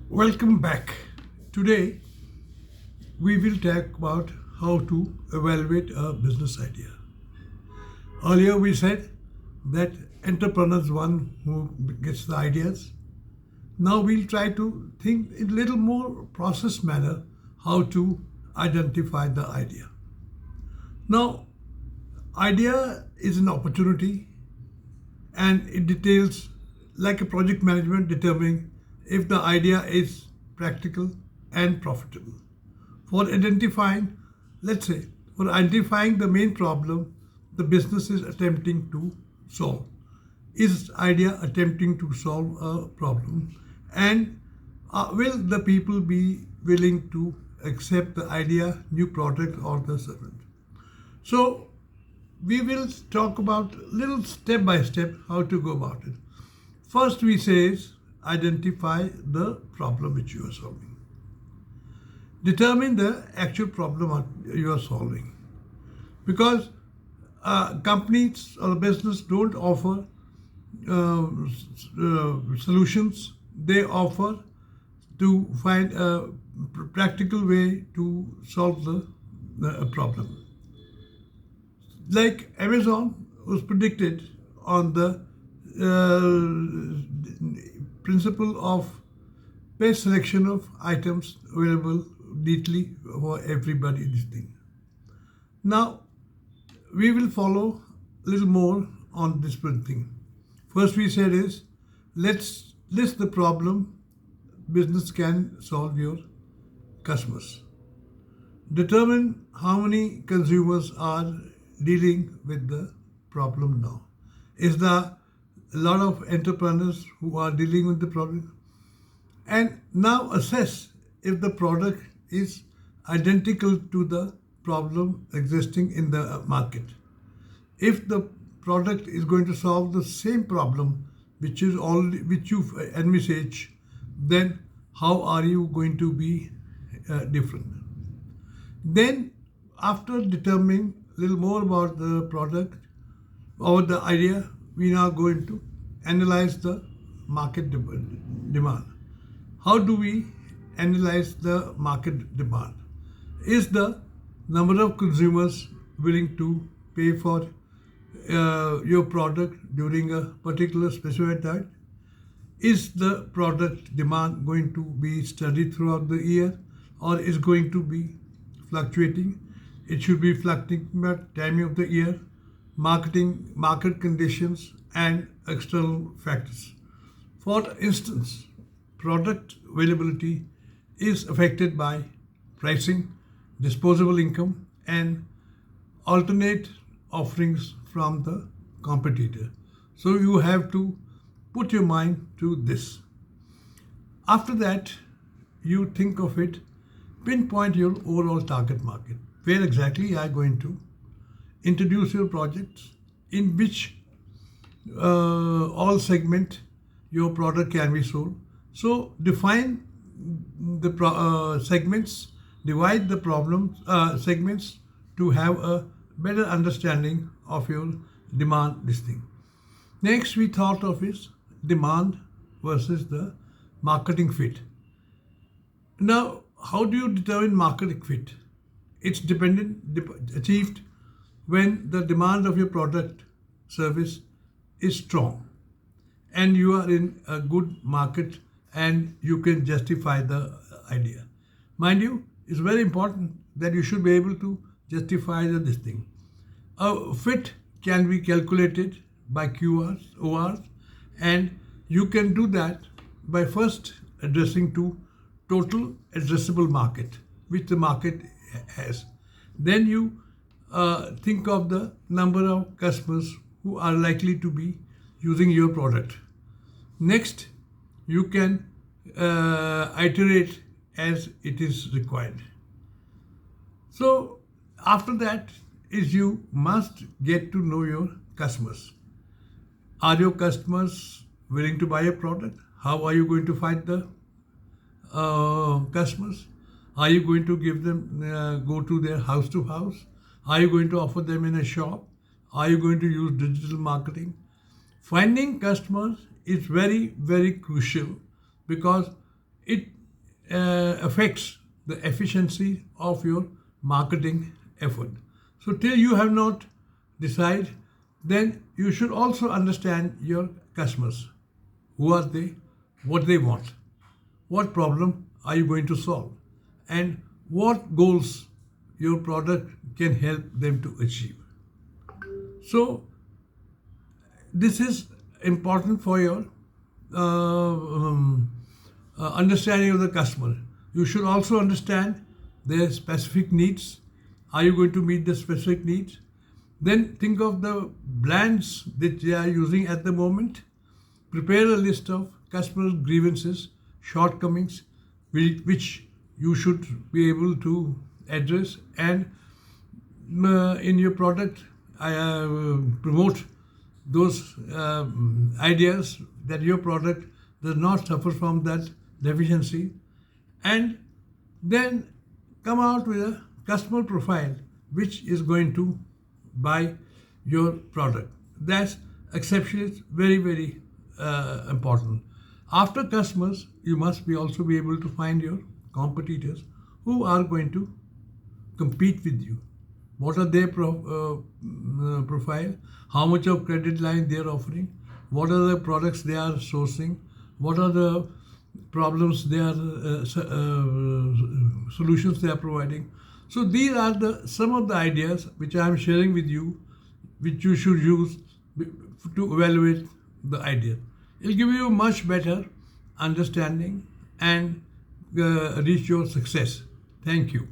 Welcome back. Today we will talk about how to evaluate a business idea. Earlier we said that entrepreneurs one who gets the ideas. Now we'll try to think in a little more process manner how to identify the idea. Now idea is an opportunity and it details like a project management determining if the idea is practical and profitable. For identifying, let's say, for identifying the main problem the business is attempting to solve. Is idea attempting to solve a problem? And will the people be willing to accept the idea, new product, or the service? So we will talk about little step by step how to go about it. First, we say is identify the problem which you are solving. Determine the actual problem you are solving, because companies or business don't offer solutions. They offer to find a practical way to solve the problem. Like Amazon was predicted on the principle of best selection of items available neatly for everybody. This thing. Now we will follow a little more on this thing. First we said is let's list the problem business can solve your customers. Determine how many consumers are dealing with the problem now. Is there a lot of entrepreneurs who are dealing with the problem? And now assess if the product is identical to the problem existing in the market. If the product is going to solve the same problem which you envisage, then how are you going to be different? Then after determining a little more about the product or the idea, we now going to analyze the market demand. How do we analyze the market demand? Is the number of consumers willing to pay for your product during a particular specified time? Is the product demand going to be steady throughout the year, or is going to be fluctuating? It should be fluctuating at time of the year, market conditions, and external factors. For instance, product availability is affected by pricing, disposable income, and alternate offerings from the competitor. So you have to put your mind to this. After that, you think of it, pinpoint your overall target market. Where exactly you are going to introduce your projects, in which all segment your product can be sold. So define the segments, divide the problem segments to have a better understanding of your demand listing. Next, we thought of is demand versus the marketing fit. Now, how do you determine marketing fit? It's achieved when the demand of your product service is strong and you are in a good market and you can justify the idea. Mind you, it's very important that you should be able to justify this thing. A fit can be calculated by QRs, ORs, and you can do that by first addressing to total addressable market, which the market has. Then you think of the number of customers who are likely to be using your product. Next, you can iterate as it is required. So after that is you must get to know your customers. Are your customers willing to buy a product? How are you going to find the customers? Are you going to give them, go to their house to house? Are you going to offer them in a shop? Are you going to use digital marketing? Finding customers is very, very crucial because it affects the efficiency of your marketing effort. So till you have not decided, then you should also understand your customers. Who are they? What they want? What problem are you going to solve? And what goals your product can help them to achieve? So this is important for your understanding of the customer. You should also understand their specific needs. Are you going to meet the specific needs? Then think of the brands that they are using at the moment. Prepare a list of customer grievances, shortcomings, which you should be able to address, and in your product promote those ideas that your product does not suffer from that deficiency, and then come out with a customer profile which is going to buy your product. That's exceptionally very, very important. After customers, you must be also be able to find your competitors who are going to compete with you. What are their profile? How much of credit line they are offering? What are the products they are sourcing? What are the problems they are solutions they are providing? So these are some of the ideas which I am sharing with you, which you should use to evaluate the idea. It will give you much better understanding and reach your success. Thank you.